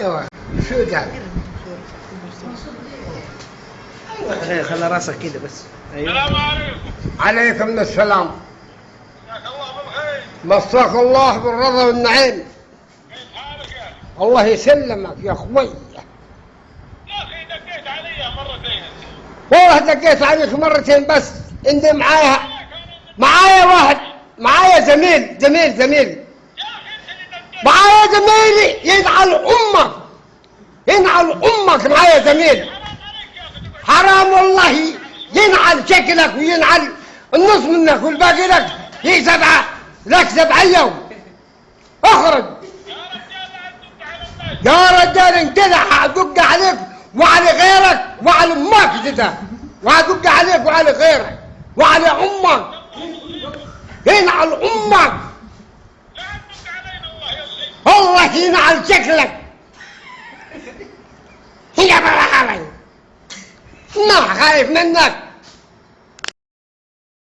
ايوه شو ده؟ خلي راسك كده بس. ايوه. السلام عليكم. عليكم السلام. مساك الله بالخير. مساك الله بالرضا والنعيم. كيف حالك يا اخي؟ الله يسلمك يا اخوي. يا اخي دقيت علي مرتين. والله دقيت عليك مرتين بس. عندي معايا واحد، معايا زميل. يا اخي انت اللي دقيت. معايا زميلي ينعل امك، ينعل امك. معايا زميل حرام عليك يا اخي. حرام والله، ينعل شكلك وينعل النص منك والباقي لك. هي سبعة لك 7 يوم. اخرج يا رجال لا تدق على الناس. يا رجال، انت هدق عليك وعلى غيرك وعلى امك كده، وهدق عليك وعلى غيرك وعلى امك. ينعل امك. لا تدق علينا الله يا اخي. الله ينعل شكلك. هي بلا علي ما خايف منك.